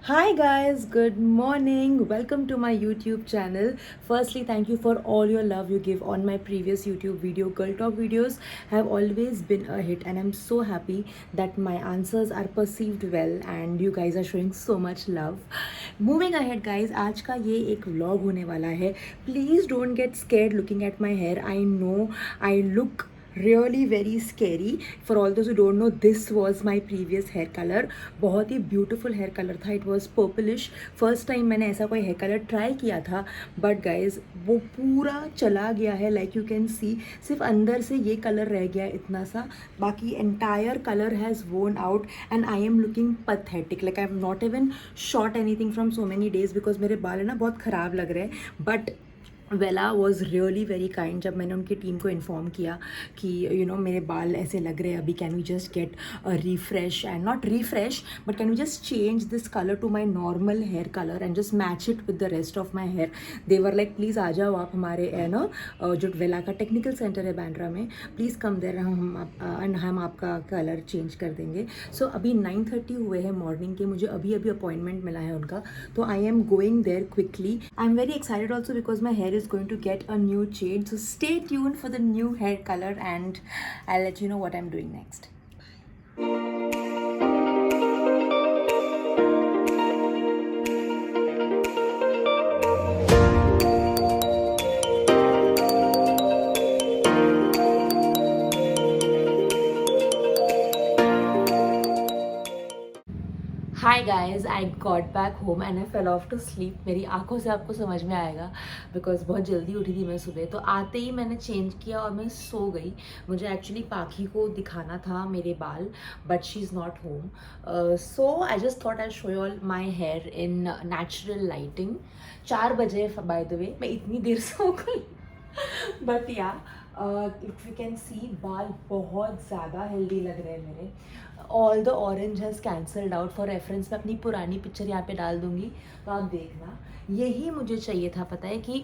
Hi guys, good morning. Welcome to my YouTube channel. Firstly, thank you for all your love you give on my previous YouTube video. Girl Talk videos have always been a hit and I'm so happy that my answers are perceived well and you guys are showing so much love. Moving ahead guys, आज का ये एक vlog होने वाला है. Please don't get scared looking at my hair. I know I look really very scary. For all those who don't know, this was my previous hair color. बहुत ही beautiful hair color था. It was purplish. First time मैंने ऐसा कोई hair color try किया था, but guys वो पूरा चला गया है. Like you can see, सिर्फ अंदर से ये color रह गया है इतना सा, बाकी entire color has worn out and I am looking pathetic. Like I have not even shot anything from so many days because मेरे बाल है ना बहुत ख़राब लग रहे हैं. But वेला वॉज रियली वेरी काइंड. जब मैंने उनकी टीम को इन्फॉर्म किया कि मेरे बाल ऐसे लग रहे हैं अभी, can we just get refresh and not refresh but can we just change this colour to my normal hair colour and just match it with the rest of my hair. They were like please आ जाओ आप हमारे जो वेला का technical centre है बांद्रा में, please कम देर हम आपका कलर चेंज कर देंगे. सो अभी 9:30 हुए हैं मॉर्निंग के. मुझे अभी अपॉइंटमेंट मिला है उनका, तो I am going there quickly. I am very excited also because my hair is going to get a new change, so stay tuned for the new hair color and I'll let you know what I'm doing next. Hi guys, I got back home and I fell off to sleep. मेरी आंखों से आपको समझ में आएगा because बहुत जल्दी उठी थी मैं सुबह. तो आते ही मैंने चेंज किया और मैं सो गई. मुझे एक्चुअली पाखी को दिखाना था मेरे बाल, but she is not home. So I just thought I show you all my here in natural lighting. 4 बजे बाय द वे, मैं इतनी देर सो गई. बट या इफ यू कैन सी, बाल बहुत ज़्यादा हेल्दी लग रहे हैं मेरे. All the orange has cancelled out. For reference मैं अपनी पुरानी पिक्चर यहाँ पे डाल दूँगी तो आप देखना. यही मुझे चाहिए था, पता है कि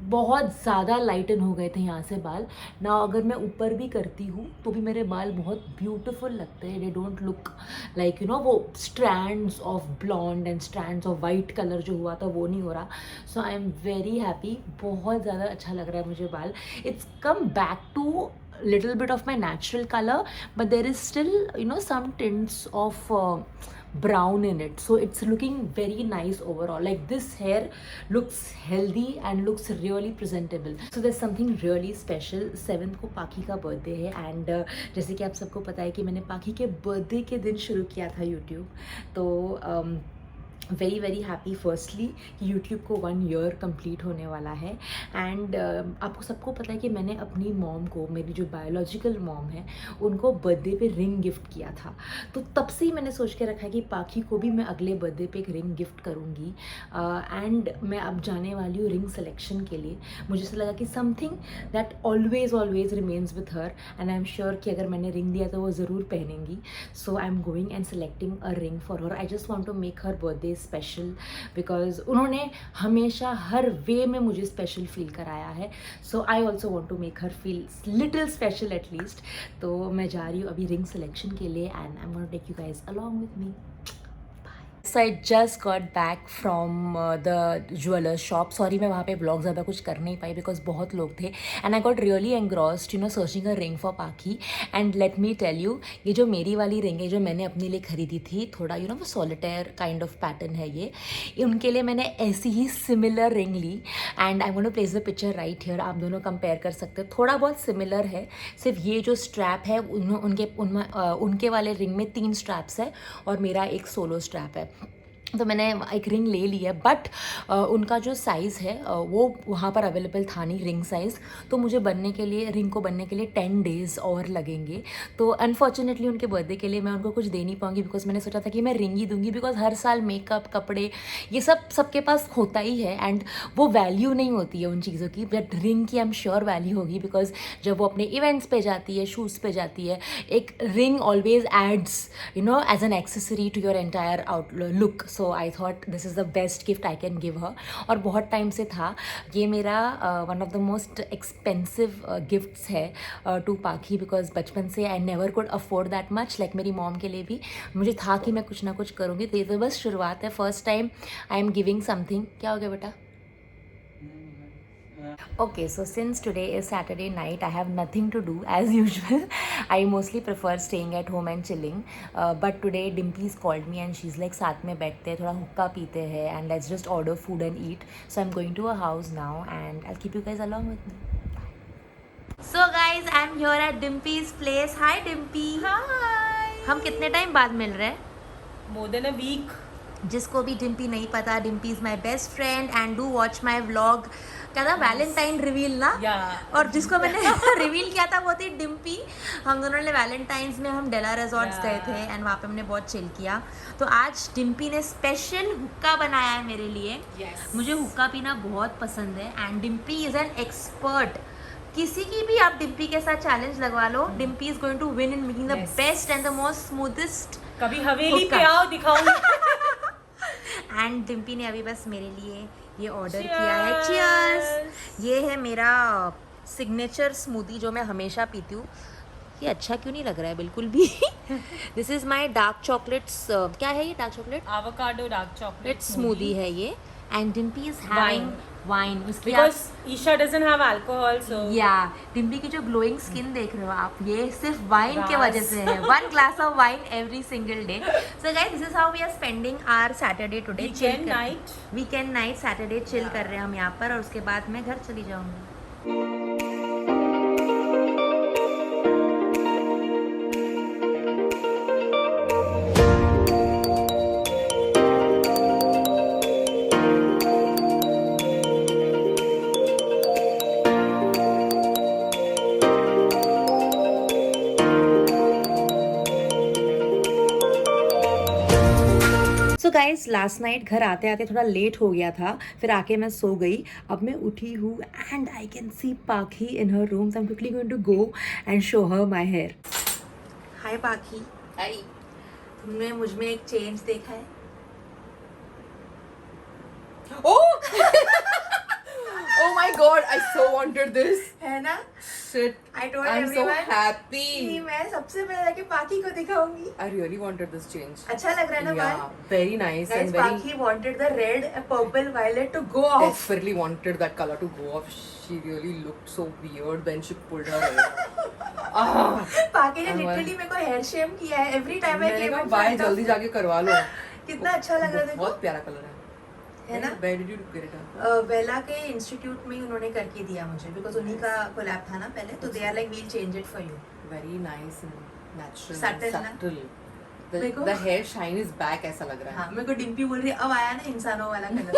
बहुत ज़्यादा लाइटन हो गए थे यहाँ से बाल ना. अगर मैं ऊपर भी करती हूँ तो भी मेरे बाल बहुत ब्यूटीफुल लगते हैं. दे डोंट लुक लाइक वो strands of blonde and strands of white colour जो हुआ था वो नहीं हो रहा. So I am very happy. बहुत ज़्यादा अच्छा लग रहा है मुझे बाल. It's come back to little bit of my natural color, but there is still some tints of brown in it, so it's looking very nice overall. Like this hair looks healthy and looks really presentable. So there's something really special. 7th को पाखी का birthday है and जैसे कि आप सबको पता है कि मैंने पाखी के बर्थडे के दिन शुरू किया था यूट्यूब. तो वेरी वेरी हैप्पी फर्स्टली कि यूट्यूब को 1 ईयर कंप्लीट होने वाला है. एंड आपको सबको पता है कि मैंने अपनी मॉम को, मेरी जो बायोलॉजिकल मॉम है, उनको बर्थडे पे रिंग गिफ्ट किया था. तो तब से ही मैंने सोच के रखा है कि पाखी को भी मैं अगले बर्थडे पे एक रिंग गिफ्ट करूँगी. एंड मैं अब जाने वाली हूँ रिंग सिलेक्शन के लिए. मुझे ऐसा लगा कि something that always remains with her and I am sure कि अगर मैंने रिंग दिया तो वो ज़रूर पहनेंगी. So I am going and selecting a ring for her. I just want to make her birthday special because उन्होंने हमेशा हर वे में मुझे स्पेशल फील कराया है. So I also want to make her feel little special at least. तो मैं जा रही हूँ अभी रिंग सिलेक्शन के लिए and I am gonna take you guys along with me. So I just got back from the jeweler's shop. Sorry मैं वहाँ पे ब्लॉग ज़्यादा कुछ कर नहीं पाई बिकॉज बहुत लोग थे and I got really engrossed searching a ring for Pakhi. And let me tell you, ये जो मेरी वाली रिंग है जो मैंने अपने लिए खरीदी थी, थोड़ा वो सॉलिटेयर काइंड ऑफ पैटर्न है ये. उनके लिए मैंने ऐसी ही सिमिलर रिंग ली and I want to place the picture right here. आप दोनों कंपेयर कर सकते हो. थोड़ा बहुत सिमिलर है, सिर्फ ये जो स्ट्रैप है उनके वाले रिंग में 3 स्ट्रैप्स है और मेरा एक सोलो स्ट्रैप है. तो मैंने एक रिंग ले ली है बट उनका जो साइज़ है वो वहाँ पर अवेलेबल था नहीं, रिंग साइज़. तो मुझे रिंग को बनने के लिए 10 डेज़ और लगेंगे. तो अनफॉर्चुनेटली उनके बर्थडे के लिए मैं उनको कुछ दे नहीं पाऊँगी बिकॉज मैंने सोचा था कि मैं रिंग ही दूँगी बिकॉज हर साल मेकअप, कपड़े, ये सब सबके पास होता ही है एंड वो वैल्यू नहीं होती है उन चीज़ों की. बट रिंग की आई एम श्योर वैल्यू होगी बिकॉज जब वो अपने इवेंट्स पे जाती है, शूज़ पे जाती है, एक ring always adds as an accessory to your entire outlook. So I thought this is the best gift I can give her. और बहुत टाइम से था ये मेरा one of the most expensive gifts है टू पाखी, बिकॉज बचपन से I never could afford that much. Like मेरी मॉम के लिए भी मुझे था कि मैं कुछ ना कुछ करूँगी, तो ये तो बस शुरुआत है. First time I am giving something. क्या हो गया बेटा? Okay, so since today is Saturday night, I have nothing to do as usual. I mostly prefer staying at home and chilling. But today Dimpy's called me and she's like, साथ में बैठते हैं, थोड़ा हुक्का पीते हैं and let's just order food and eat. So I'm going to her house now and I'll keep you guys along with me. So guys, I'm here at Dimpy's place. Hi Dimpy. Hi. हम कितने time बाद मिल रहे हैं? More than a week. जिसको भी डिम्पी नहीं पता, Dimpy is my best friend and do watch my vlog. क्या था? वैलेंटाइन रिवील ना? और जिसको मैंने रिवील किया था वो थी डिम्पी. हम दोनों ने वैलेंटाइंस में हम डेला रिजॉर्ट्स गए थे एंड वहाँ पे हमने बहुत चिल किया. तो आज डिम्पी ने स्पेशल हुक्का बनाया है मेरे लिए. मुझे हुक्का पीना बहुत पसंद है and Dimpy is an expert. किसी की भी आप डिम्पी के साथ चैलेंज लगवा लो, Dimpy is going to win in making the best and the most smoothest. कभी हवेली पे आओ, दिखाऊंगी. एंड डिम्पी ने अभी बस मेरे लिए ये ऑर्डर किया है. चीयर्स. ये है मेरा सिग्नेचर स्मूदी जो मैं हमेशा पीती हूँ. ये अच्छा क्यों नहीं लग रहा है बिल्कुल भी. This is my dark chocolates. क्या है ये dark chocolate? Avocado dark chocolate smoothie है ये. And Dimpy is having wine. Because Isha doesn't have alcohol, so Dimpy की जो ग्लोइंग स्किन देख रहे हो आप, ये सिर्फ वाइन के वजह से है. 1 glass of wine every single day. So guys, this is how we are spending our Saturday today. Weekend night Saturday chill कर रहे हैं हम यहाँ पर, और उसके बाद मैं घर चली जाऊंगी. सो गाइज, लास्ट नाइट घर आते आते थोड़ा लेट हो गया था, फिर आके मैं सो गई. अब मैं उठी हूँ and I can see Pakhi in her room. I am quickly going to go and show her my hair. Hi Pakhi. Hi. तुमने मुझ में एक चेंज देखा है? Oh my god, I so wanted this. है ना? Shit. I told I'm everyone so happy. कि मैं सबसे पहले जाके पाखी को दिखाऊंगी. I really wanted this change. अच्छा लग रहा है ना बाल? Yeah, very nice. Guys, and very Pakhi wanted the red, purple, violet to go off. desperately wanted that color to go off. She really looked so weird when she pulled her hair. पाखी ने literally मेरे को hair shame किया है. Every time I came in by front of- जल्दी जाके करवा लो. कितना अच्छा लग रहा है देखो. बहुत प्यारा कलर है ना? Where did you get it? वेला के इंस्टीट्यूट में ही उन्होंने करके दिया मुझे, बिकॉज उन्हीं का कोलैब था ना पहले, तो they are like we'll change it for you. Very nice and natural. Subtle ना? subtle. देखो. The hair shine is back ऐसा लग रहा है. हाँ, मेरे को डिम्पी बोल रही है अब आया ना इंसानों वाला colour.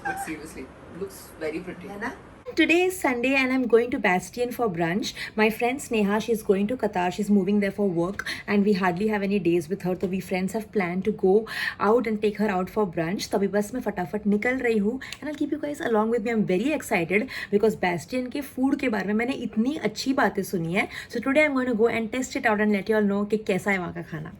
But seriously, looks very pretty. है ना? Today is Sunday and I'm going to Bastion for brunch. My friend Sneha, she's going to Qatar. She's moving there for work and we hardly have any days with her. So we friends have planned to go out and take her out for brunch. तो अभी बस मैं फटाफट निकल रही हूँ and I'll keep you guys along with me. I'm very excited because Bastion के food के बारे में मैंने इतनी अच्छी बातें सुनी है. So today I'm going to go and test it out and let you all know कि कैसा है वहाँ का खाना.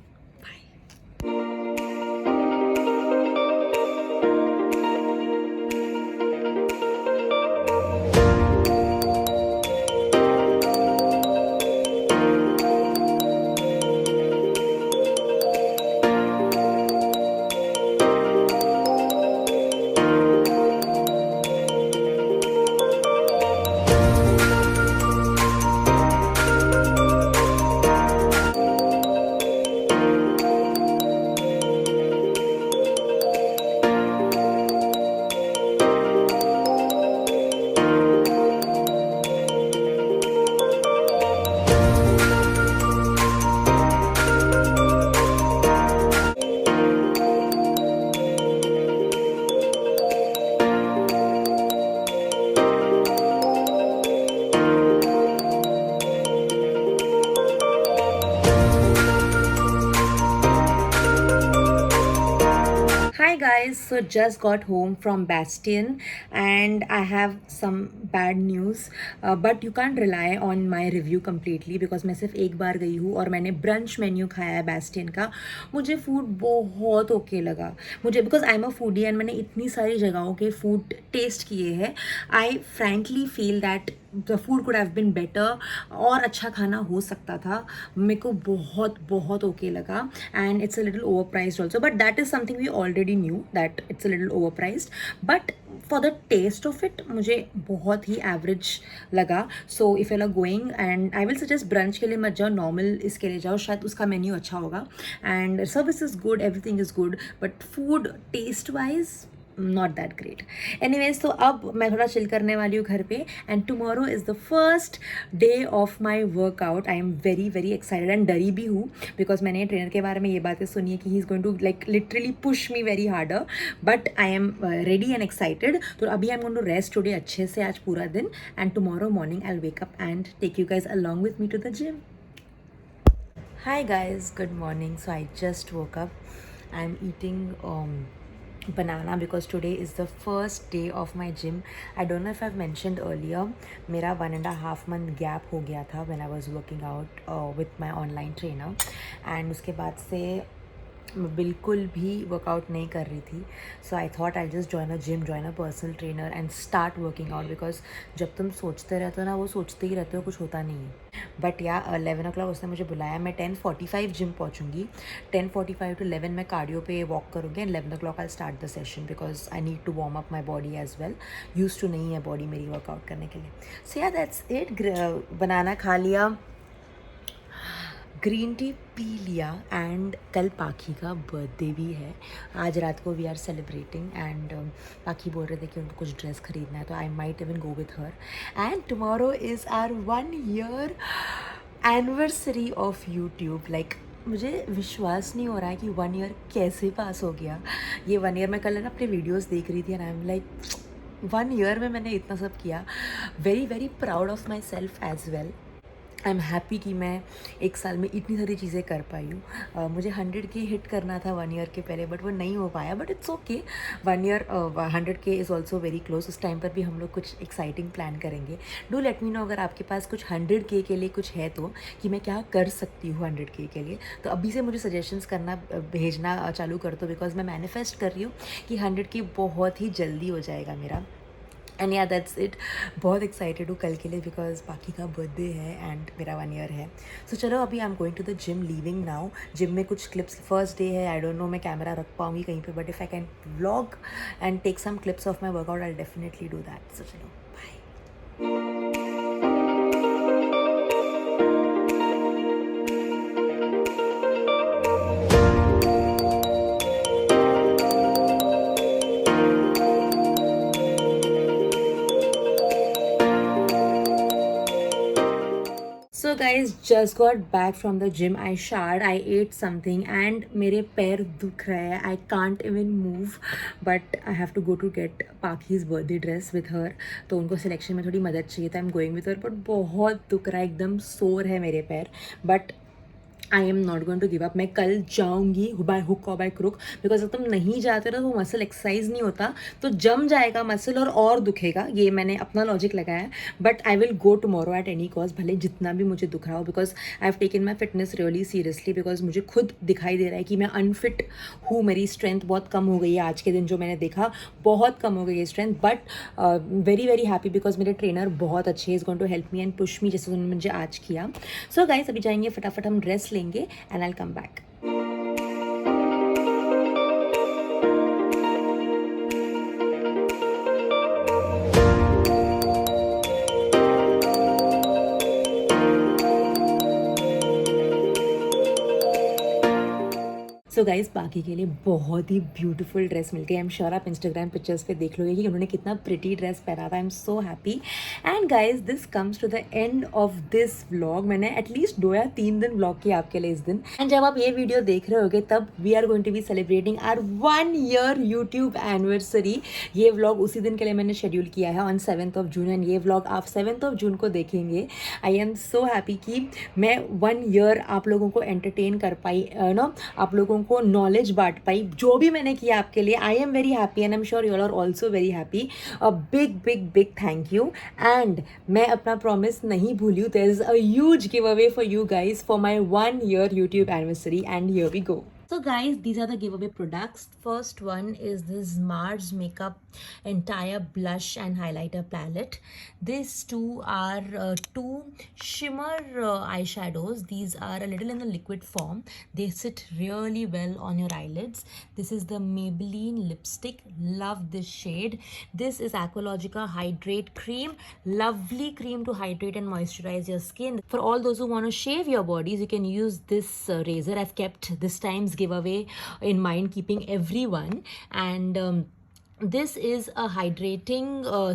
Hi guys, so just got home from Bastion and I have some bad news, but you can't rely on my review completely because मैं सिर्फ एक बार गई हूँ और मैंने ब्रंच मेन्यू खाया है Bastion का. मुझे फूड बहुत ओके लगा. मुझे because I am a foodie and मैंने इतनी सारी जगहों के फूड टेस्ट किए हैं. आई frankly feel that the food could have been better, और अच्छा खाना हो सकता था. मेरे को बहुत बहुत ओके लगा and it's a little overpriced also, but that is something we already knew that it's a little overpriced, but for the taste of it मुझे बहुत ही एवरेज लगा. So if you are going, and I will suggest brunch के लिए मत जाओ, normal इसके लिए जाओ, शायद उसका मेन्यू अच्छा होगा. And service is good, everything is good, but food taste wise not that great. Anyways, तो अब मैं थोड़ा चिल करने वाली हूँ घर पे and tomorrow is the first day of my workout. I am very very excited and डरी भी हूँ बिकॉज मैंने ट्रेनर के बारे में ये बातें सुनी है कि he is going to like literally push me very harder, but I am ready and excited. तो अभी I am going to rest today अच्छे से आज पूरा दिन, and tomorrow morning I will wake up and take you guys along with me to the gym. Hi guys, good morning. So I just woke up. I'm eating banana because today is the first day of my gym. I don't know if I've mentioned earlier, मेरा 1.5 month gap हो गया था when I was working out with my online trainer, and उसके बाद से मैं बिल्कुल भी वर्कआउट नहीं कर रही थी. So I thought I just join a gym, join a personal trainer and start working out, because जब तुम सोचते रहते हो ना, वो सोचते ही रहते हो, कुछ होता नहीं है. बट या 11 o'clock उसने मुझे बुलाया. मैं 10:45 जिम पहुँचूँगी. 10:45 to 11 मैं कार्डियो पे वॉक करूँगी and 11 o'clock I start the session because I need to warm up my body as well. Use to नहीं है बॉडी मेरी वर्कआउट करने के लिए. सो या दैट्स इट. बनाना खा लिया, ग्रीन टी पी लिया, एंड कल पाखी का बर्थडे भी है. आज रात को वी आर सेलिब्रेटिंग एंड पाखी बोल रहे थे कि उनको कुछ ड्रेस खरीदना है, तो I might even go with her. And tomorrow is our 1 year anniversary of YouTube. Like मुझे विश्वास नहीं हो रहा है कि 1 year कैसे पास हो गया. ये 1 year मैं कल ना अपने वीडियोज़ देख रही थी and I am like 1 year में मैंने इतना सब किया. Very very proud of myself as well. I am happy कि मैं 1 साल में इतनी सारी चीज़ें कर पाई हूँ. मुझे 100K हिट करना था 1 year के पहले, बट वो नहीं हो पाया. But it's okay. 1 year 100K is also very close. उस टाइम पर भी हम लोग कुछ एक्साइटिंग प्लान करेंगे. डू लेट मी नो अगर आपके पास कुछ 100K के लिए कुछ है तो, कि मैं क्या कर सकती हूँ 100K के लिए. तो अभी से मुझे सजेशंस करना भेजना चालू कर दो, बिकॉज मैं मैनिफेस्ट कर रही हूँ कि 100K बहुत ही जल्दी हो जाएगा मेरा. एंड या दैट्स इट. बहुत एक्साइटेड हूँ कल के लिए बिकॉज बाकी का बर्थडे है एंड मेरा 1 year है. सो चलो अभी I am going to the gym, leaving now. Gym में कुछ क्लिप्स, फर्स्ट डे है, आई डोंट नो मैं कैमरा रख पाऊँगी कहीं पे, but if I can vlog and take some clips of my workout I definitely do that. So चलो bye. So guys, just got back from the gym. I showered, I ate something and मेरे पैर दुख रहे हैं. I can't even move, but I have to go to get Paki's birthday dress with her. तो उनको selection में थोड़ी मदद चाहिए था. I'm going with her, but बहुत दुख रहा है, एकदम सोर है मेरे पैर. But I am not going to give up. मैं कल जाऊँगी बाय हुक और बाय क्रुक, बिकॉज अगर तुम नहीं जाते ना तो वो मसल एक्सरसाइज नहीं होता, तो जम जाएगा मसल और दुखेगा. ये मैंने अपना लॉजिक लगाया है. But I will go tomorrow at any cost, भले जितना भी मुझे दुख रहा हो, because I have taken my fitness really seriously. Because मुझे खुद दिखाई दे रहा है कि मैं अनफिट हूँ. मेरी स्ट्रेंथ बहुत कम हो गई है. आज के दिन जो मैंने देखा बहुत कम हो गई है strength. But very very happy because मेरे ट्रेनर बहुत अच्छे, is going to help me and push me, जैसे उन्होंने मुझे आज किया. सो गाइस अभी जाएंगे फटाफट हम ड्रेस लेंगे and I will come back. So guys बाकी के लिए बहुत ही ब्यूटीफुल ड्रेस मिल गई. आई एम श्योर आप इंस्टाग्राम पिक्चर्स पे देख लोगे कि उन्होंने कितना प्रिटी ड्रेस पहना था. I am so happy. And guys this comes to the end of this vlog. मैंने एटलीस्ट 2 या 3 दिन व्लॉग किया आपके लिए इस दिन. एंड जब आप ये वीडियो देख रहे होगे तब we are going to be celebrating our 1 year YouTube anniversary. ये व्लॉग उसी दिन के लिए मैंने शेड्यूल किया है on 7th of June, and ये व्लॉग आप 7th of June को देखेंगे. आई एम सो हैप्पी कि मैं 1 year आप लोगों को एंटरटेन कर पाई, नो आप लोगों को नॉलेज बांट पाई, जो भी मैंने किया आपके लिए, I am very happy and I am sure you all are also very happy. A big big big thank you. And मैं अपना प्रॉमिस नहीं भूली हूँ. There is a huge giveaway for you guys for my 1 year YouTube anniversary, and here we go. So guys, these are the giveaway products. First one is this Mars Makeup entire blush and highlighter palette. These two are two shimmer eyeshadows. These are a little in the liquid form. They sit really well on your eyelids. This is the Maybelline lipstick. Love this shade. This is Aqualogica Hydrate Cream. Lovely cream to hydrate and moisturize your skin. For all those who want to shave your bodies, you can use this razor. I've kept this time's giveaway in mind, keeping everyone. And this is a hydrating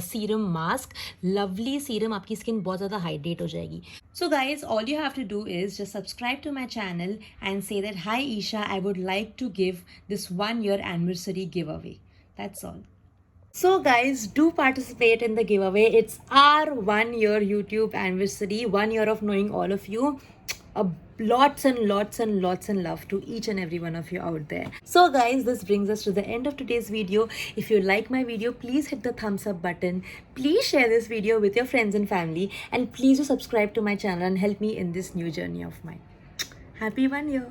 serum mask. Lovely serum, आपकी skin बहुत ज़्यादा hydrate हो जाएगी. So guys, all you have to do is just subscribe to my channel and say that, hi Isha, I would like to give this 1 year anniversary giveaway. That's all. So guys, do participate in the giveaway. It's our 1 year YouTube anniversary, 1 year of knowing all of you. Lots and lots and lots and love to each and every one of you out there. So guys, this brings us to the end of today's video. If you like my video, please hit the thumbs up button. Please share this video with your friends and family, and please do subscribe to my channel and help me in this new journey of mine. Happy 1 year.